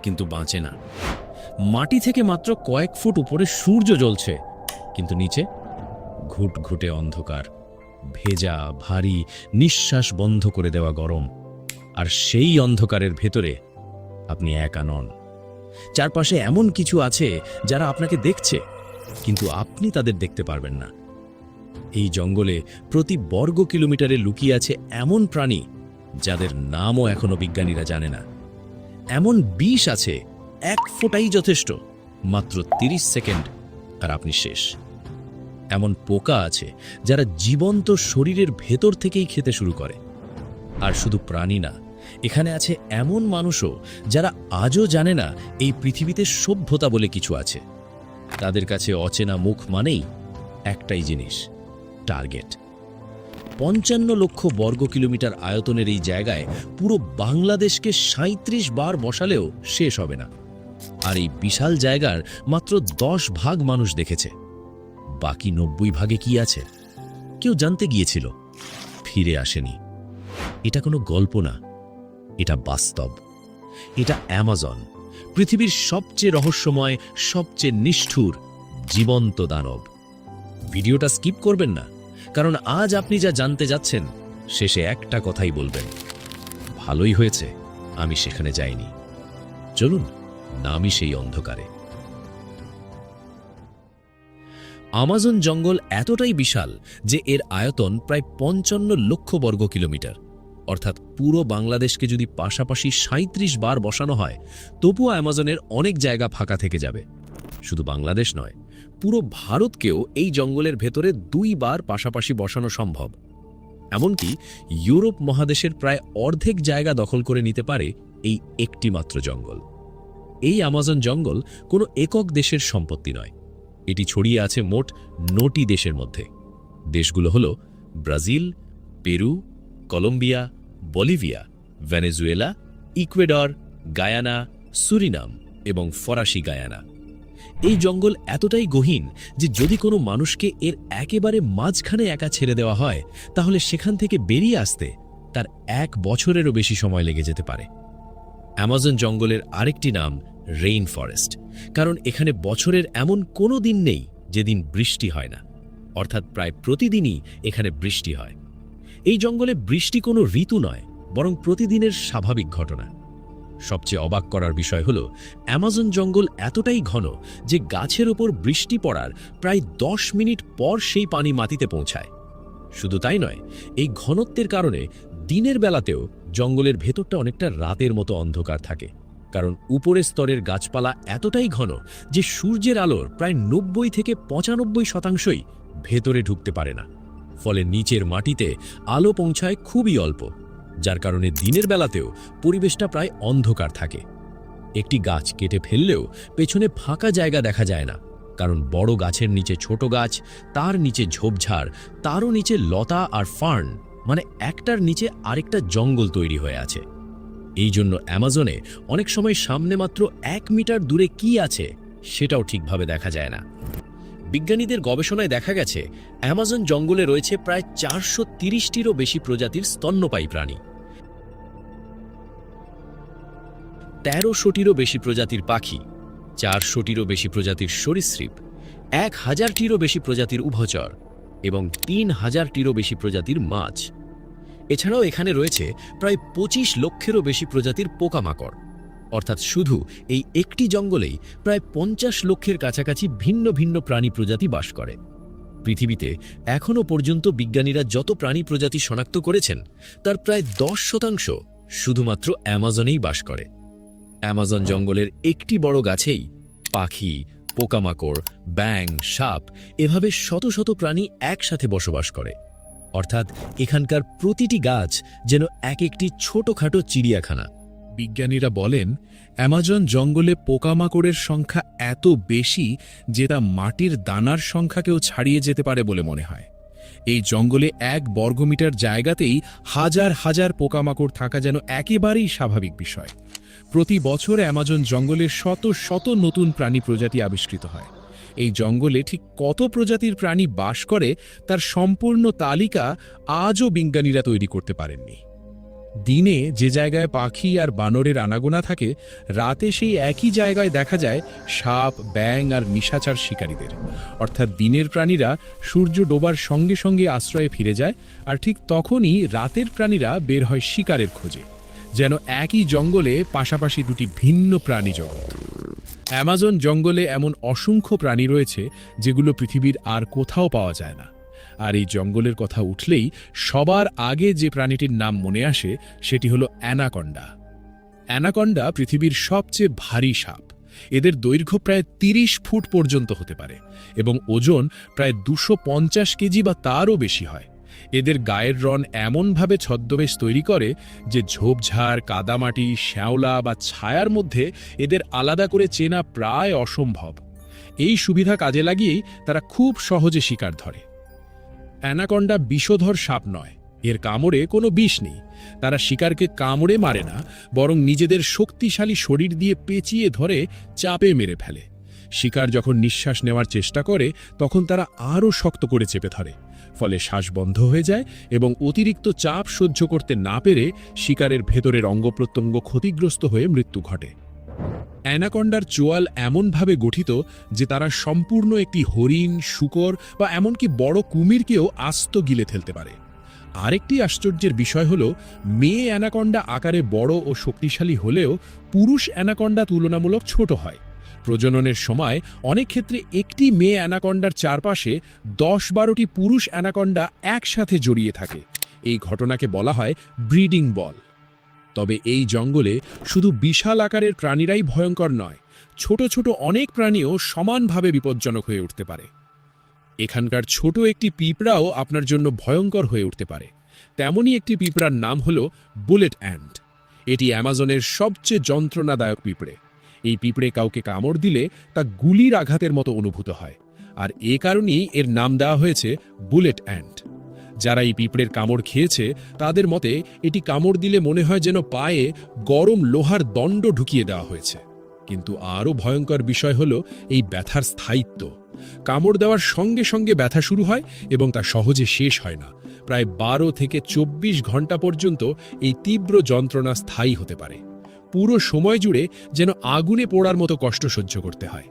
কিন্তু বাঁচে না। মাটি থেকে মাত্র কয়েক ফুট উপরে সূর্য জ্বলছে, কিন্তু নিচে ঘুটঘুটে অন্ধকার, ভেজা, ভারী, নিঃশ্বাস বন্ধ করে দেওয়া গরম। আর সেই অন্ধকারের ভেতরে আপনি একা নন। চারপাশে এমন কিছু আছে যারা আপনাকে দেখছে, কিন্তু আপনি তাদের দেখতে পারবেন না। এই জঙ্গলে প্রতি বর্গ কিলোমিটারে লুকিয়ে আছে এমন প্রাণী যাদের নামও এখনো বিজ্ঞানীরা জানে না। এমন বিষ আছে, এক ফোঁটাই যথেষ্ট, মাত্র 30 সেকেন্ড আর আপনি শেষ। এমন পোকা আছে যারা জীবন্ত শরীরের ভেতর থেকেই খেতে শুরু করে। আর শুধু প্রাণী না, এখানে আছে এমন মানুষও যারা আজও জানে না এই পৃথিবীতে সভ্যতা বলে কিছু আছে। তাদের কাছে অচেনা মুখ মানেই একটাই জিনিস, টার্গেট। 55 লক্ষ বর্গ কিলোমিটার আয়তনের এই জায়গায় পুরো বাংলাদেশকে 37 বার বসালেও শেষ হবে না। আর এই বিশাল জায়গার মাত্র 10 ভাগ মানুষ দেখেছে। বাকি 90 ভাগে কি আছে? কেউ জানতে গিয়েছিল, ফিরে আসেনি। এটা কোনো গল্প না, এটা বাস্তব। এটা অ্যামাজন, পৃথিবীর সবচেয়ে রহস্যময়, সবচেয়ে নিষ্ঠুর জীবন্ত দানব। ভিডিওটা স্কিপ করবেন না, কারণ আজ আপনি যা জানতে যাচ্ছেন শেষে একটা কথাই বলবেন, ভালোই হয়েছে আমি সেখানে যাইনি। চলুন নামি সেই অন্ধকারে। আমাজন জঙ্গল এতটাই বিশাল যে এর আয়তন প্রায় 55 লক্ষ বর্গ কিলোমিটার। অর্থাৎ পুরো বাংলাদেশকে যদি পাশাপাশি 37 বার বসানো হয়, তবুও অ্যামাজনের অনেক জায়গা ফাঁকা থেকে যাবে। শুধু বাংলাদেশ নয়, পুরো ভারতকেও এই জঙ্গলের ভেতরে 2 বার পাশাপাশি বসানো সম্ভব। এমনকি ইউরোপ মহাদেশের প্রায় অর্ধেক জায়গা দখল করে নিতে পারে এই একটি মাত্র জঙ্গল। এই আমাজন জঙ্গল কোনো একক দেশের সম্পত্তি নয়, এটি ছড়িয়ে আছে মোট 9টি দেশের মধ্যে। দেশগুলো হল Brazil, Peru, Colombia, Bolivia, Venezuela, Ecuador, Guyana, Suriname এবং ফরাসি গায়ানা। এই জঙ্গল এতটাই গহীন যে যদি কোনো মানুষকে এর একেবারে মাঝখানে একা ছেড়ে দেওয়া হয়, তাহলে সেখান থেকে বেরিয়ে আসতে তার 1 বছরেরও বেশি সময় লেগে যেতে পারে। অ্যামাজন জঙ্গলের আরেকটি নাম রেইন ফরেস্ট, কারণ এখানে বছরের এমন কোনো দিন নেই যেদিন বৃষ্টি হয় না। অর্থাৎ প্রায় প্রতিদিনই এখানে বৃষ্টি হয়। এই জঙ্গলে বৃষ্টি কোনো ঋতু নয়, বরং প্রতিদিনের স্বাভাবিক ঘটনা। সবচেয়ে অবাক করার বিষয় হল, অ্যামাজন জঙ্গল এতটাই ঘন যে গাছের ওপর বৃষ্টি পড়ার প্রায় 10 মিনিট পর সেই পানি মাটিতে পৌঁছায়। শুধু তাই নয়, এই ঘনত্বের কারণে দিনের বেলাতেও জঙ্গলের ভেতরটা অনেকটা রাতের মতো অন্ধকার থাকে, কারণ উপরের স্তরের গাছপালা এতটাই ঘন যে সূর্যের আলোর প্রায় 90 থেকে 95% ভেতরে ঢুকতে পারে না। ফলে নিচের মাটিতে আলো পৌঁছায় খুবই অল্প, যার কারণে দিনের বেলাতেও পরিবেশটা প্রায় অন্ধকার থাকে। একটি গাছ কেটে ফেললেও পেছনে ফাঁকা জায়গা দেখা যায় না, কারণ বড় গাছের নিচে ছোট গাছ, তার নিচে ঝোপঝাড়, তারও নিচে লতা আর ফার্ন, মানে একটার নিচে আরেকটা জঙ্গল তৈরি হয়ে আছে। এই জন্য অ্যামাজনে অনেক সময় সামনে মাত্র 1 মিটার দূরে কি আছে সেটাও ঠিকভাবে দেখা যায় না। বিজ্ঞানীদের গবেষণায় দেখা গেছে অ্যামাজন জঙ্গলে রয়েছে প্রায় 430টিরও বেশি প্রজাতির স্তন্যপায়ী প্রাণী, 1300টিরও বেশি প্রজাতির পাখি, 400টিরও বেশি প্রজাতির সরীসৃপ, 1000টিরও বেশি প্রজাতির উভচর এবং 3000টিরও বেশি প্রজাতির মাছ। এছাড়াও এখানে রয়েছে প্রায় 25 লক্ষেরও বেশি প্রজাতির পোকামাকড়। অর্থাৎ শুধু এই একটি জঙ্গলেই প্রায় 50 লক্ষের কাছাকাছি ভিন্ন ভিন্ন প্রাণী প্রজাতি বাস করে। পৃথিবীতে এখনও পর্যন্ত বিজ্ঞানীরা যত প্রাণী প্রজাতি শনাক্ত করেছেন তার প্রায় 10% শুধুমাত্র অ্যামাজনেই বাস করে। অ্যামাজন জঙ্গলের একটি বড় গাছেই পাখি, পোকামাকড়, ব্যাঙ, সাপ এভাবে শত শত প্রাণী একসাথে বসবাস করে। অর্থাৎ এখানকার প্রতিটি গাছ যেন এক একটি ছোটখাটো চিড়িয়াখানা। বিজ্ঞানীরা বলেন, অ্যামাজন জঙ্গলে পোকামাকড়ের সংখ্যা এত বেশি যে তা মাটির দানার সংখ্যাকেও ছাড়িয়ে যেতে পারে বলে মনে হয়। এই জঙ্গলে 1 বর্গমিটার জায়গাতেই হাজার হাজার পোকামাকড় থাকা যেন একেবারেই স্বাভাবিক বিষয়। প্রতি বছর অ্যামাজন জঙ্গলে শত শত নতুন প্রাণী প্রজাতি আবিষ্কৃত হয়। এই জঙ্গলে ঠিক কত প্রজাতির প্রাণী বাস করে তার সম্পূর্ণ তালিকা আজও বিজ্ঞানীরা তৈরি করতে পারেননি। দিনে যে জায়গায় পাখি আর বানরের আনাগোনা থাকে, রাতে সেই একই জায়গায় দেখা যায় সাপ, ব্যাঙ আর নিশাচর শিকারীদের। অর্থাৎ দিনের প্রাণীরা সূর্য ডোবার সঙ্গে সঙ্গে আশ্রয়ে ফিরে যায়, আর ঠিক তখনই রাতের প্রাণীরা বের হয় শিকারের খোঁজে, যেন একই জঙ্গলে পাশাপাশি দুটি ভিন্ন প্রাণী জগৎ। অ্যামাজন জঙ্গলে এমন অসংখ্য প্রাণী রয়েছে যেগুলো পৃথিবীর আর কোথাও পাওয়া যায় না। আর এই জঙ্গলের কথা উঠলেই সবার আগে যে প্রাণীটির নাম মনে আসে সেটি হলো অ্যানাকন্ডা। অ্যানাকন্ডা পৃথিবীর সবচেয়ে ভারী সাপ। এদের দৈর্ঘ্য প্রায় ৩০ ফুট পর্যন্ত হতে পারে এবং ওজন প্রায় ২৫০ কেজি বা তারও বেশি হয়। এদের গায়ের রণ এমনভাবে ছদ্মবেশ তৈরি করে যে ঝোপঝাড়, কাদামাটি, শ্যাওলা বা ছায়ার মধ্যে এদের আলাদা করে চেনা প্রায় অসম্ভব। এই সুবিধা কাজে লাগিয়েই তারা খুব সহজে শিকার ধরে। অ্যানাকন্ডা বিষধর সাপ নয়, এর কামড়ে কোনো বিষ নেই। তারা শিকারকে কামড়ে মারে না, বরং নিজেদের শক্তিশালী শরীর দিয়ে পেঁচিয়ে ধরে চাপে মেরে ফেলে। শিকার যখন নিঃশ্বাস নেওয়ার চেষ্টা করে তখন তারা আরও শক্ত করে চেপে ধরে, ফলে শ্বাস বন্ধ হয়ে যায় এবং অতিরিক্ত চাপ সহ্য করতে না পেরে শিকারের ভেতরের অঙ্গপ্রত্যঙ্গ ক্ষতিগ্রস্ত হয়ে মৃত্যু ঘটে। অ্যানাকন্ডার চোয়াল এমনভাবে গঠিত যে তারা সম্পূর্ণ একটি হরিণ, শূকর বা এমনকি বড় কুমিরকেও আস্ত গিলে ফেলতে পারে। আরেকটি আশ্চর্যের বিষয় হল, মেয়ে অ্যানাকন্ডা আকারে বড় ও শক্তিশালী হলেও পুরুষ অ্যানাকন্ডা তুলনামূলক ছোট হয়। প্রজননের সময় অনেক ক্ষেত্রে একটি মেয়ে অ্যানাকন্ডার চারপাশে ১০-১২টি পুরুষ অ্যানাকন্ডা একসাথে জড়িয়ে থাকে। এই ঘটনাকে বলা হয় ব্রিডিং বল। তবে এই জঙ্গলে শুধু বিশাল আকারের প্রাণীরাই ভয়ঙ্কর নয়, ছোট ছোট অনেক প্রাণীও সমানভাবে বিপজ্জনক হয়ে উঠতে পারে। এখানকার ছোট একটি পিঁপড়াও আপনার জন্য ভয়ঙ্কর হয়ে উঠতে পারে। তেমনই একটি পিঁপড়ার নাম হল বুলেট অ্যান্ট। এটি অ্যামাজনের সবচেয়ে যন্ত্রণাদায়ক পিঁপড়ে। এই পিঁপড়ে কাউকে কামড় দিলে তা গুলির আঘাতের মতো অনুভূত হয়, আর এ কারণেই এর নাম দেওয়া হয়েছে বুলেট অ্যান্ট। যারা এই পিঁপড়ের কামড় খেয়েছে তাদের মতে এটি কামড় দিলে মনে হয় যেন পায়ে গরম লোহার দণ্ড ঢুকিয়ে দেওয়া হয়েছে। কিন্তু আরও ভয়ঙ্কর বিষয় হল এই ব্যথার স্থায়িত্ব। কামড় দেওয়ার সঙ্গে সঙ্গে ব্যথা শুরু হয় এবং তা সহজে শেষ হয় না। প্রায় ১২ থেকে ২৪ ঘন্টা পর্যন্ত এই তীব্র যন্ত্রণা স্থায়ী হতে পারে। পুরো সময় জুড়ে যেন আগুনে পোড়ার মতো কষ্ট সহ্য করতে হয়।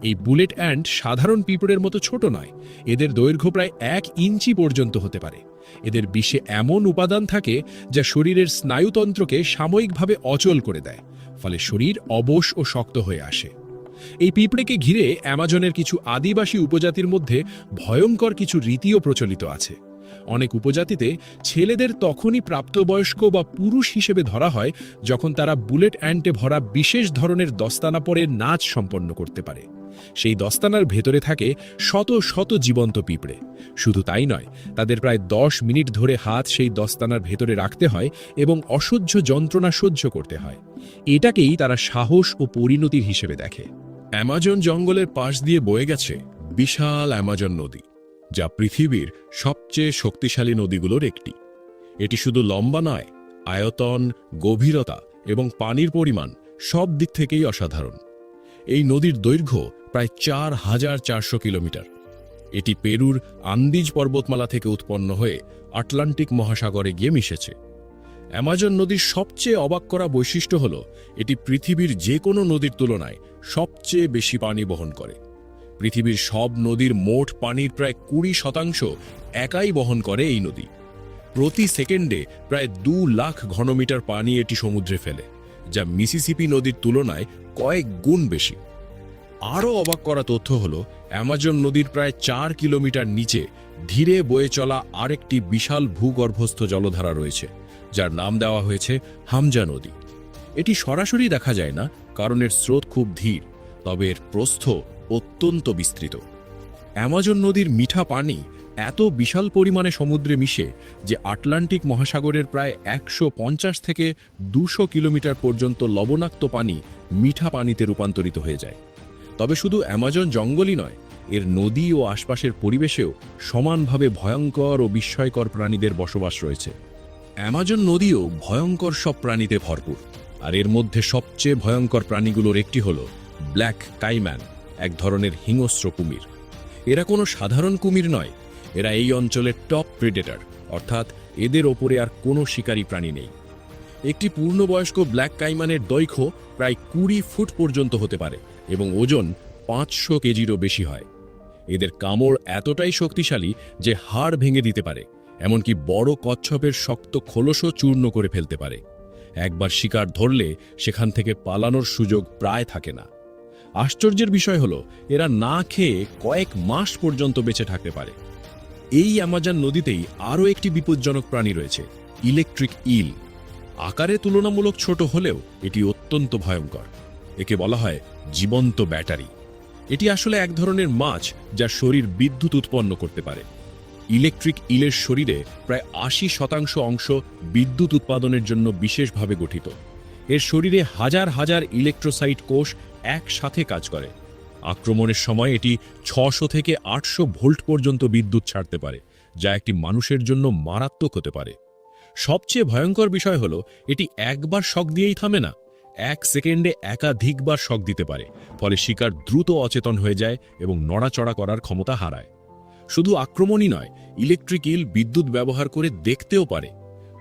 এই বুলেট অ্যান্ট সাধারণ পিঁপড়ের মতো ছোট নয়, এদের দৈর্ঘ্য প্রায় ১ ইঞ্চি পর্যন্ত হতে পারে। এদের বিষে এমন উপাদান থাকে যা শরীরের স্নায়ুতন্ত্রকে সাময়িকভাবে অচল করে দেয়, ফলে শরীর অবশ ও শক্ত হয়ে আসে। এই পিঁপড়েকে ঘিরে অ্যামাজনের কিছু আদিবাসী উপজাতির মধ্যে ভয়ঙ্কর কিছু রীতিও প্রচলিত আছে। অনেক উপজাতিতে ছেলেদের তখনই প্রাপ্তবয়স্ক বা পুরুষ হিসেবে ধরা হয় যখন তারা বুলেট অ্যান্টে ভরা বিশেষ ধরনের দস্তানা পরে নাচ সম্পন্ন করতে পারে। সেই দস্তানার ভেতরে থাকে শত শত জীবন্ত পিঁপড়ে। শুধু তাই নয়, তাদের প্রায় ১০ মিনিট ধরে হাত সেই দস্তানার ভেতরে রাখতে হয় এবং অসহ্য যন্ত্রণা সহ্য করতে হয়। এটাকেই তারা সাহস ও পরিণতির হিসেবে দেখে। অ্যামাজন জঙ্গলের পাশ দিয়ে বয়ে গেছে বিশাল অ্যামাজন নদী, যা পৃথিবীর সবচেয়ে শক্তিশালী নদীগুলোর একটি। এটি শুধু লম্বা নয়, আয়তন, গভীরতা এবং পানির পরিমাণ সব দিক থেকেই অসাধারণ। এই নদীর দৈর্ঘ্য প্রায় ৪,৪০০ কিলোমিটার। এটি পেরুর আন্দিজ পর্বতমালা থেকে উৎপন্ন হয়ে আটলান্টিক মহাসাগরে গিয়ে মিশেছে। অ্যামাজন নদীর সবচেয়ে অবাক করা বৈশিষ্ট্য হল এটি পৃথিবীর যে কোনো নদীর তুলনায় সবচেয়ে বেশি পানি বহন করে। পৃথিবীর সব নদীর মোট পানির প্রায় ২০% একাই বহন করে এই নদী। প্রতি সেকেন্ডে প্রায় ২ লাখ ঘনমিটার পানি এটি সমুদ্রে ফেলে, যা মিসিসিপি নদীর তুলনায় কয়েক গুণ বেশি। আরও অবাক করা তথ্য হল অ্যামাজন নদীর প্রায় ৪ কিলোমিটার নিচে ধীরে বয়ে চলা আরেকটি বিশাল ভূগর্ভস্থ জলধারা রয়েছে, যার নাম দেওয়া হয়েছে হামজা নদী। এটি সরাসরি দেখা যায় না কারণ এর স্রোত খুব ধীর, তবে এর প্রস্থ অত্যন্ত বিস্তৃত। অ্যামাজন নদীর মিঠা পানি এত বিশাল পরিমাণে সমুদ্রে মিশে যে আটলান্টিক মহাসাগরের প্রায় ১৫০ থেকে ২০০ কিলোমিটার পর্যন্ত লবণাক্ত পানি মিঠা পানিতে রূপান্তরিত হয়ে যায়। তবে শুধু অ্যামাজন জঙ্গলই নয়, এর নদী ও আশপাশের পরিবেশেও সমানভাবে ভয়ঙ্কর ও বিস্ময়কর প্রাণীদের বসবাস রয়েছে। অ্যামাজন নদীও ভয়ঙ্কর সব প্রাণীতে ভরপুর, আর এর মধ্যে সবচেয়ে ভয়ঙ্কর প্রাণীগুলোর একটি হল ব্ল্যাক কাইম্যান, এক ধরনের হিংস্র কুমির। এরা কোনো সাধারণ কুমির নয়, এরা এই অঞ্চলের টপ প্রেডেটর, অর্থাৎ এদের ওপরে আর কোনো শিকারী প্রাণী নেই। একটি পূর্ণবয়স্ক ব্ল্যাক কাইমানের দৈর্ঘ্য প্রায় 20 ফুট পর্যন্ত হতে পারে এবং ওজন 500 কেজিরও বেশি হয়। এদের কামড় এতটাই শক্তিশালী যে হাড় ভেঙে দিতে পারে, এমনকি বড় কচ্ছপের শক্ত খোলসও চূর্ণ করে ফেলতে পারে। একবার শিকার ধরলে সেখান থেকে পালানোর সুযোগ প্রায় থাকে না। আশ্চর্যের বিষয় হলো এরা না খেয়ে কয়েক মাস পর্যন্ত বেঁচে থাকতে পারে। এই অ্যামাজন নদীতেই আরও একটি বিপজ্জনক প্রাণী রয়েছে, ইলেকট্রিক ইল। আকারে তুলনামূলক ছোট হলেও এটি অত্যন্ত ভয়ঙ্কর। একে বলা হয় জীবন্ত ব্যাটারি। এটি আসলে এক ধরনের মাছ যার শরীর বিদ্যুৎ উৎপন্ন করতে পারে। ইলেকট্রিক ইলের শরীরে প্রায় 80% অংশ বিদ্যুৎ উৎপাদনের জন্য বিশেষভাবে গঠিত। এর শরীরে হাজার হাজার ইলেকট্রোসাইট কোষ একসাথে কাজ করে। আক্রমণের সময় এটি 600 থেকে 800 ভোল্ট পর্যন্ত বিদ্যুৎ ছাড়তে পারে, যা একটি মানুষের জন্য মারাত্মক হতে পারে। সবচেয়ে ভয়ঙ্কর বিষয় হলো এটি একবার শক দিয়েই থামে না, 1 সেকেন্ডে একাধিকবার শক দিতে পারে, ফলে শিকার দ্রুত অচেতন হয়ে যায় এবং নড়াচড়া করার ক্ষমতা হারায়। শুধু আক্রমণই নয়, ইলেকট্রিক ইল বিদ্যুৎ ব্যবহার করে দেখতেও পারে।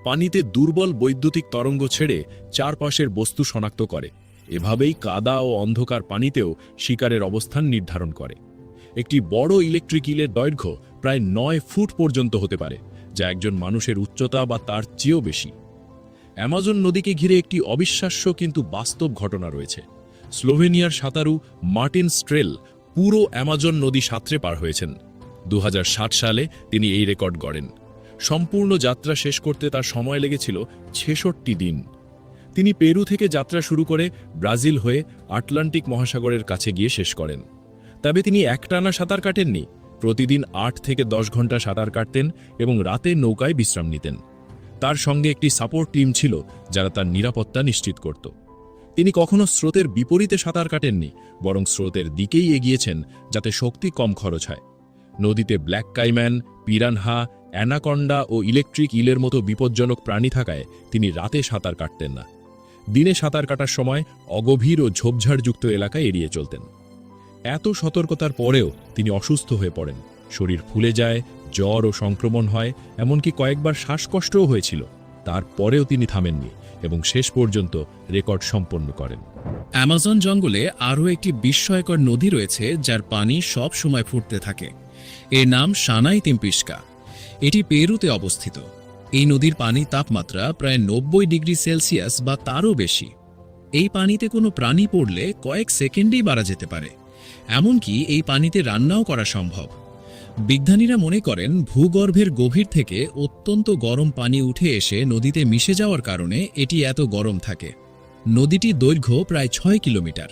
পানিতে দুর্বল বৈদ্যুতিক তরঙ্গ ছেড়ে চারপাশের বস্তু শনাক্ত করে। এভাবেই কাদা ও অন্ধকার পানিতেও শিকারের অবস্থান নির্ধারণ করে। একটি বড় ইলেকট্রিক ইলের দৈর্ঘ্য প্রায় 9 ফুট পর্যন্ত হতে পারে, যা একজন মানুষের উচ্চতা বা তার চেয়েও বেশি। অ্যামাজন নদীকে ঘিরে একটি অবিশ্বাস্য কিন্তু বাস্তব ঘটনা রয়েছে। স্লোভেনিয়ার সাঁতারু মার্টিন স্ট্রেল পুরো অ্যামাজন নদী সাঁতরে পার হয়েছেন। 2060 সালে তিনি এই রেকর্ড গড়েন। সম্পূর্ণ যাত্রা শেষ করতে তার সময় লেগেছিল 66 দিন। তিনি পেরু থেকে যাত্রা শুরু করে ব্রাজিল হয়ে আটলান্টিক মহাসাগরের কাছে গিয়ে শেষ করেন। তবে তিনি একটানা সাঁতার কাটেননি। প্রতিদিন 8 থেকে 10 ঘন্টা সাঁতার কাটতেন এবং রাতে নৌকায় বিশ্রাম নিতেন। তার সঙ্গে একটি সাপোর্ট টিম ছিল যারা তার নিরাপত্তা নিশ্চিত করত। তিনি কখনো স্রোতের বিপরীতে সাঁতার কাটেননি, বরং স্রোতের দিকেই এগিয়েছেন যাতে শক্তি কম খরচ হয়। নদীতে ব্ল্যাক কাইম্যান, পিরানহা, অ্যানাকন্ডা ও ইলেকট্রিক ইলের মতো বিপজ্জনক প্রাণী থাকায় তিনি রাতে সাঁতার কাটতেন না। দিনে সাঁতার কাটার সময় অগভীর ও ঝোপঝাড়যুক্ত এলাকায় এড়িয়ে চলতেন। এত সতর্কতার পরেও তিনি অসুস্থ হয়ে পড়েন। শরীর ফুলে যায়, জ্বর ও সংক্রমণ হয়, এমনকি কয়েকবার শ্বাসকষ্টও হয়েছিল। তারপরেও তিনি থামেননি এবং শেষ পর্যন্ত রেকর্ড সম্পন্ন করেন। অ্যামাজন জঙ্গলে আরও একটি বিস্ময়কর নদী রয়েছে যার পানি সব সময় ফুটতে থাকে। এর নাম সানাই তিম্পিস্কা। এটি পেরুতে অবস্থিত। এই নদীর পানির তাপমাত্রা প্রায় 90 ডিগ্রি সেলসিয়াস বা তারও বেশি। এই পানিতে কোনো প্রাণী পড়লে কয়েক সেকেন্ডেই মারা যেতে পারে। এমনকি এই পানিতে রান্নাও করা সম্ভব। বিজ্ঞানীরা মনে করেন ভূগর্ভের গভীর থেকে অত্যন্ত গরম পানি উঠে এসে নদীতে মিশে যাওয়ার কারণে এটি এত গরম থাকে। নদীটির দৈর্ঘ্য প্রায় 6 কিলোমিটার।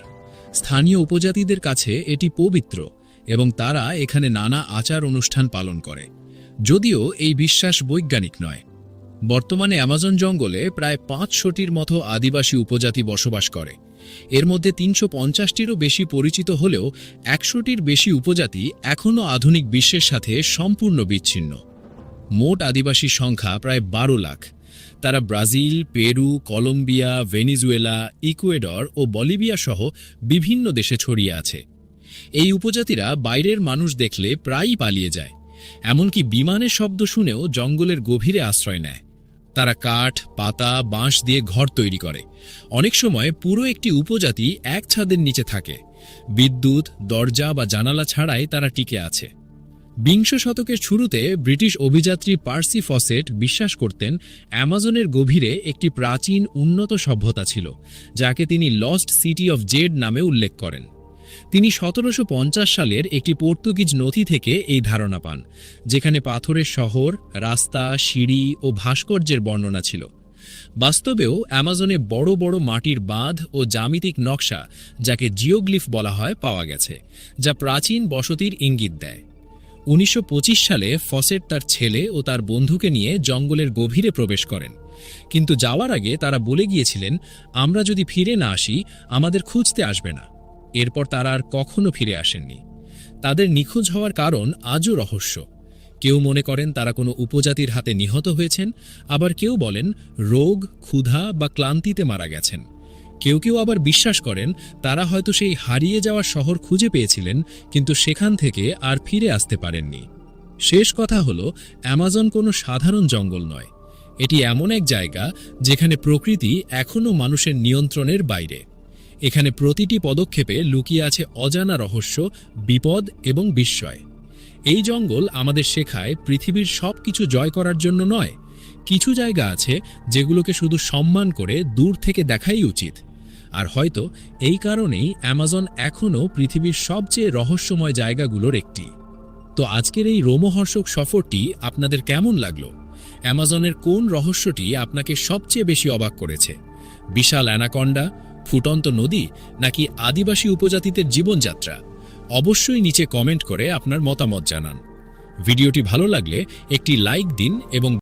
স্থানীয় উপজাতিদের কাছে এটি পবিত্র এবং তারা এখানে নানা আচার অনুষ্ঠান পালন করে, যদিও এই বিশ্বাস বৈজ্ঞানিক নয়। বর্তমানে অ্যামাজন জঙ্গলে প্রায় 500টির মতো আদিবাসী উপজাতি বসবাস করে। এর মধ্যে 350টিরও বেশি পরিচিত হলেও 100টির বেশি উপজাতি এখনও আধুনিক বিশ্বের সাথে সম্পূর্ণ বিচ্ছিন্ন। মোট আদিবাসী সংখ্যা প্রায় 12 লাখ। তারা Brazil, Peru, Colombia, Venezuela, Ecuador ও বলিভিয়া সহ বিভিন্ন দেশে ছড়িয়ে আছে। এই উপজাতিরা বাইরের মানুষ দেখলে প্রায়ই পালিয়ে যায়, এমনকি বিমানের শব্দ শুনেও জঙ্গলের গভীরে আশ্রয় নেয়। তারা কাঠ, পাতা, বাঁশ দিয়ে ঘর তৈরি করে। অনেক সময় পুরো একটি উপজাতি এক ছাদের নিচে থাকে। বিদ্যুৎ, দরজা বা জানালা ছাড়াই তারা টিকে আছে। 20 শতকের শুরুতে ব্রিটিশ অভিযাত্রী পার্সি ফসেট বিশ্বাস করতেন অ্যামাজনের গভীরে একটি প্রাচীন উন্নত সভ্যতা ছিল, যাকে তিনি লস্ট সিটি অফ জেড নামে উল্লেখ করেন। তিনি 1750 সালের একটি পর্তুগিজ নথি থেকে এই ধারণা পান, যেখানে পাথরের শহর, রাস্তা, সিঁড়ি ও ভাস্কর্যের বর্ণনা ছিল। বাস্তবেও অ্যামাজনে বড় বড় মাটির বাঁধ ও জ্যামিতিক নকশা, যাকে জিওগ্লিফ বলা হয়, পাওয়া গেছে, যা প্রাচীন বসতির ইঙ্গিত দেয়। 1925 সালে ফসেট তার ছেলে ও তার বন্ধুকে নিয়ে জঙ্গলের গভীরে প্রবেশ করেন, কিন্তু যাওয়ার আগে তারা বলে গিয়েছিলেন, আমরা যদি ফিরে না আসি আমাদের খুঁজতে আসবে না। এরপর তারা আর কখনো ফিরে আসেননি। তাদের নিখোঁজ হওয়ার কারণ আজও রহস্য। কেউ মনে করেন তারা কোনো উপজাতির হাতে নিহত হয়েছেন, আবার কেউ বলেন রোগ, ক্ষুধা বা ক্লান্তিতে মারা গেছেন। কেউ কেউ আবার বিশ্বাস করেন তারা হয়তো সেই হারিয়ে যাওয়া শহর খুঁজে পেয়েছিলেন, কিন্তু সেখান থেকে আর ফিরে আসতে পারেননি। শেষ কথা হলো, অ্যামাজন কোনো সাধারণ জঙ্গল নয়। এটি এমন এক জায়গা যেখানে প্রকৃতি এখনও মানুষের নিয়ন্ত্রণের বাইরে। এখানে প্রতিটি পদক্ষেপে লুকিয়ে আছে অজানা রহস্য, বিপদ এবং বিস্ময়। এই জঙ্গল আমাদের শেখায় পৃথিবীর সব কিছু জয় করার জন্য নয়, কিছু জায়গা আছে যেগুলোকে শুধু সম্মান করে দূর থেকে দেখাই উচিত। আর হয়তো এই কারণেই অ্যামাজন এখনও পৃথিবীর সবচেয়ে রহস্যময় জায়গাগুলোর একটি। তো আজকের এই রোমহর্ষক সফরটি আপনাদের কেমন লাগলো? অ্যামাজনের কোন রহস্যটি আপনাকে সবচেয়ে বেশি অবাক করেছে? বিশাল অ্যানাকন্ডা, ফুটন্ত নদী, নাকি আদিবাসী উপজাতিদের জীবনযাত্রা? অবশ্যই নিচে কমেন্ট করে আপনার মতামত জানান। ভিডিওটি ভালো লাগলে একটি লাইক দিন এবং